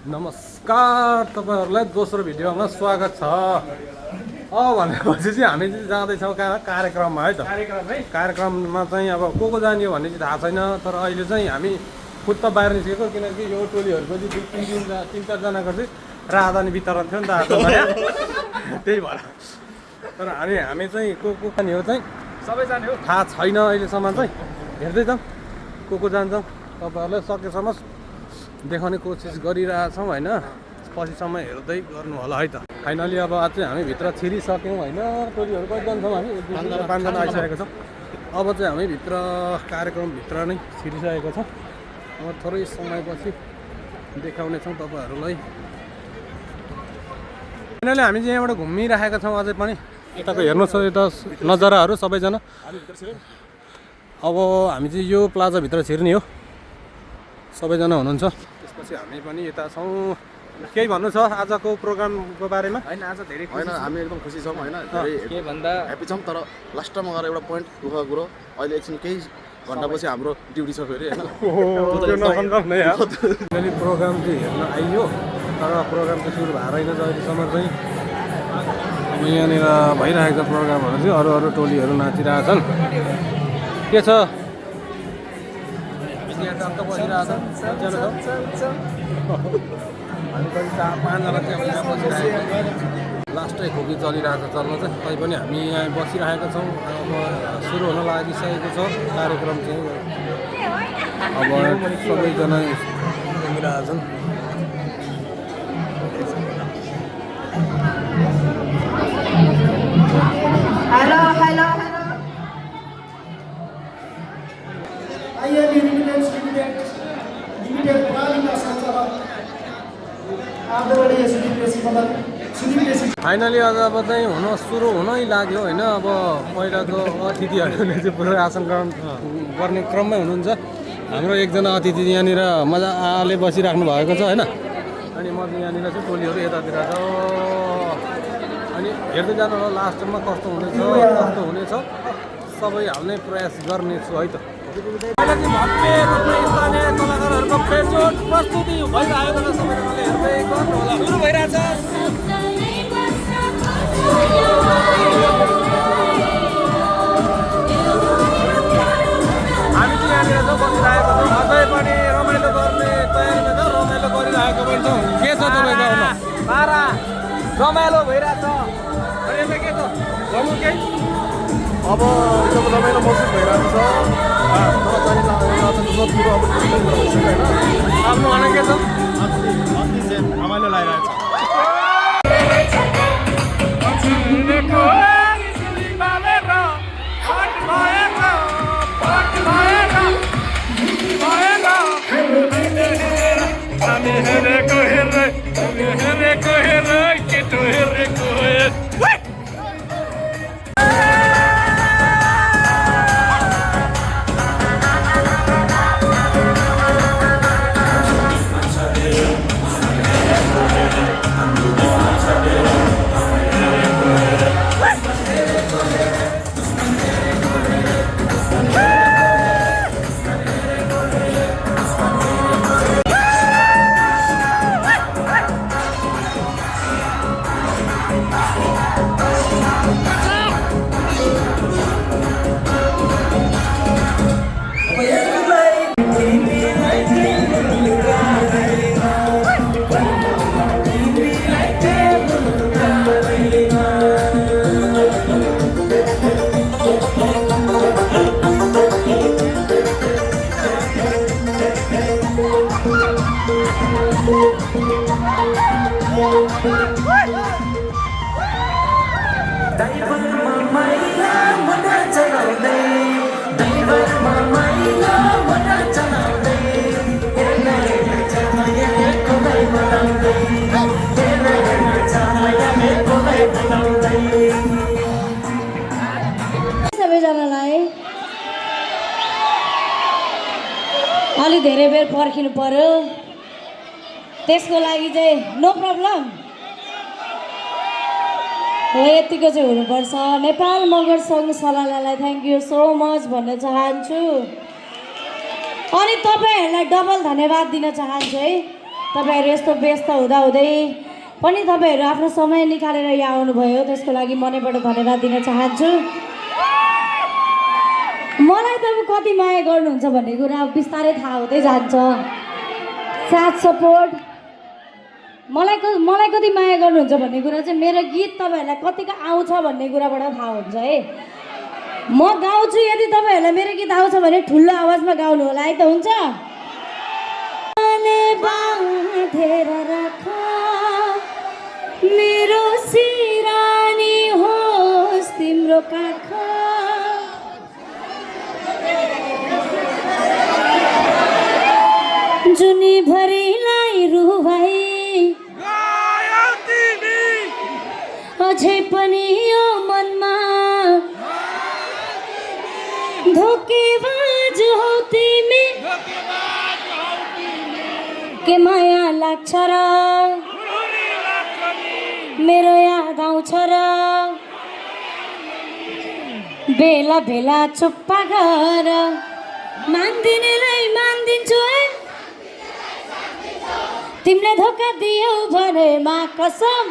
नमस्कार तपाईहरुलाई दोस्रो भिडियोमा स्वागत छ। भनेपछि चाहिँ हामी चाहिँ जाँदैछौँ कहाँ कार्यक्रममा है त। कार्यक्रममा चाहिँ अब को जाने हो भन्ने चाहिँ थाहा छैन, तर अहिले चाहिँ हामी खुद त बाहिर निस्केको, किनकि यो टोलीहरूको चाहिँ तिन चारजनाको चाहिँ राजधानी वितरण थियो नि त आज नयाँ त्यही भएर। तर हामी चाहिँ को जाने हो चाहिँ सबै जाने हो थाहा छैन अहिलेसम्म चाहिँ। हेर्दै जाउँ को जान्छ, तपाईहरुलाई सकेसम्म देखाउने कोसिस गरिरहेछौँ होइन। पछिसम्म हेर्दै गर्नु होला है त। फाइनली अब आज चाहिँ हामी भित्र छिरिसक्यौँ होइन। टोलीहरू कतिजना छौँ हामी, 5जना आइसकेको छौँ। अब चाहिँ हामी भित्र कार्यक्रमभित्र नै छिरिसकेको छौँ। अब थोरै समयपछि देखाउनेछौँ तपाईँहरूलाई। फाइनली हामी चाहिँ यहाँबाट घुमिरहेका छौँ अझै पनि। यताको हेर्नुहोस् यता नजाराहरू सबैजना। अब हामी चाहिँ यो प्लाजाभित्र छिर्ने हो, सबैजना हुनुहुन्छ। त्यसपछि हामी पनि यता छौँ। केही भन्नु छ आजको प्रोग्रामको बारेमा? होइन आज धेरै होइन, हामी एकदम खुसी छौँ होइन, के भन्दा ह्याप्पी छौँ। तर लास्टमा गएर एउटा पोइन्ट दुःख कुरो, अहिले एकछिन केही घन्टापछि हाम्रो ड्युटी छ फेरि होइन। प्रोग्राम चाहिँ हेर्न आइयो, तर प्रोग्राम चाहिँ सुरु भएर रहेन अहिलेसम्म चाहिँ। अब यहाँनिर भइरहेको प्रोग्रामहरू चाहिँ अरू टोलीहरू नाचिरहेछन्। के छ हामी पनि 4-5जना चाहिँ यहाँ बसिरहेको। लास्टै खोकी चलिरहेको छ चल्न चाहिँ, तैपनि हामी यहाँ बसिरहेका छौँ। अब सुरु हुन लागिसकेको छ कार्यक्रम चाहिँ। अब सबैजना घुमिरहेछन्। फाइनली अब चाहिँ सुरु हुनै लाग्यो होइन। अब पहिलाको अतिथिहरूले चाहिँ पुरै आसन ग्रहण गर्ने क्रममै हुनुहुन्छ। हाम्रो एकजना अतिथि यहाँनिर मजाले बसिराख्नु भएको छ होइन। अनि म यहाँनिर चाहिँ टोलीहरू यतातिर छ। अनि हेर्दै जानु होला लास्टमा कस्तो हुनेछ सबै हाल्ने प्रयास गर्नेछु है त। भव्य रूपमा स्थानीय कलाकारहरूको पेजोट प्रस्तुति भइरहेको छ, सबैजनाले हेर्दै गर्नु होला। सुरु भइरहेछ। हामी चाहिँ यहाँनिर चाहिँ बसिरहेको छौँ, अझै पनि रमाइलो गर्ने तयारीमा छ, रमाइलो गरिरहेको पनि छौँ। के छ तपाईँको बारा रमाइलो भइरहेछ। अनि यसमा के छ भन्नु केही? अब एकदम रमाइलो महसुस भइरहेको छ। आफ्नो भनाइ के छ? रमाइलो लागिरहेको छ। सबैजनालाई अलि धेरै बेर पर्खिनु पर्यो, त्यसको लागि चाहिँ नो प्रब्लम हो। यतिको चाहिँ हुनुपर्छ। नेपाल मगर सङ्घ सलालालाई थ्याङ्क यू सो मच भन्न चाहन्छु। अनि तपाईँहरूलाई डबल धन्यवाद दिन चाहन्छु है। तपाईँहरू यस्तो व्यस्त हुँदाहुँदै पनि तपाईँहरू आफ्नो समय निकालेर यहाँ आउनुभयो, त्यसको लागि मनैबाट धन्यवाद दिन चाहन्छु। मलाई त अब कति माया गर्नुहुन्छ भन्ने कुरा बिस्तारै थाहा हुँदै जान्छ। साथ सपोर्ट मलाई कति माया गर्नुहुन्छ भन्ने कुरा चाहिँ मेरो गीत तपाईँहरूलाई कतिको आउँछ भन्ने कुराबाट थाहा हुन्छ है। म गाउँछु, यदि तपाईँहरूलाई मेरो गीत आउँछ भने ठुलो आवाजमा गाउनु होला है त, हुन्छ? बाँधेर राख मेरो सिरानी होस् तिम्रो काख, जुनीभरिलाई रुवाई अझै पनि यो मनमा धोकेबाज हौ तिमी, के माया लाग्छ र मेरो याद आउँछ र बेला बेला चुप्पा गर, मान्दिनेलाई मान्दिन्छु है, तिमीले धोका दियौ भने मा कसम।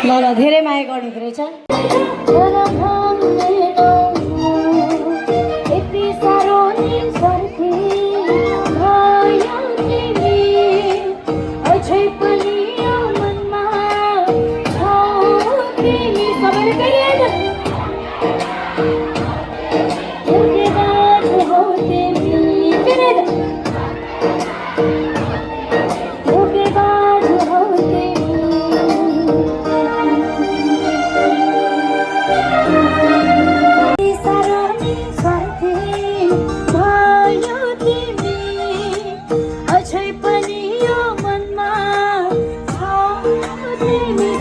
ल ल धेरै माया गर्नुहुँदो रहेछ। यति साह्रो नि स्वार्थी भयो तिमी, अझै पनि यो मनमा छौ तिमी। सबैले कहिले धोकेबाज हौ तिमी, फेरि धोकेबाज हौ तिमी।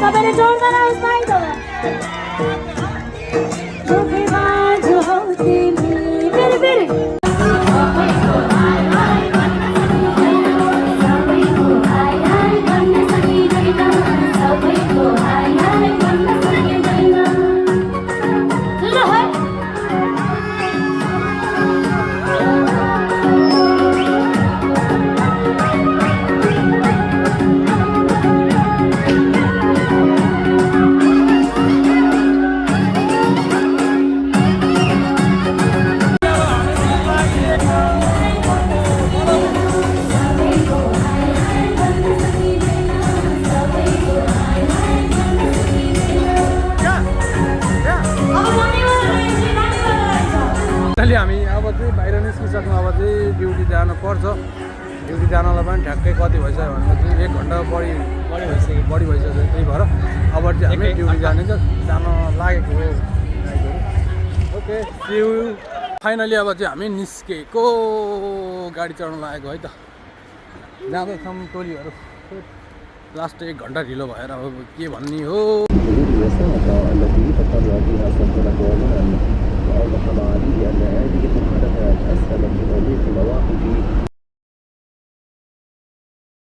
सबैले जोडदार आवाजमा है त। धोकेबाज हौ तिमी, फेरि फेरि हामी अब चाहिँ बाहिर निस्किसक्नु, अब चाहिँ ड्युटी जानुपर्छ। ड्युटी जानलाई पनि ठ्याक्कै कति भइसक्यो भन्दा चाहिँ 1 घन्टा बढी भइसक्यो। त्यही भएर अब चाहिँ हामी ड्युटी जान लागेको हो। Okay C you. फाइनली अब चाहिँ हामी निस्केको, गाडी चढ्नु लागेको है त। जाँदैछौँ टोलीहरू, लास्ट 1 घन्टा ढिलो भएर अब के भन्ने हो। وأوضح معاليه أن هذه المخالفات أسهمت في تضييق مواقف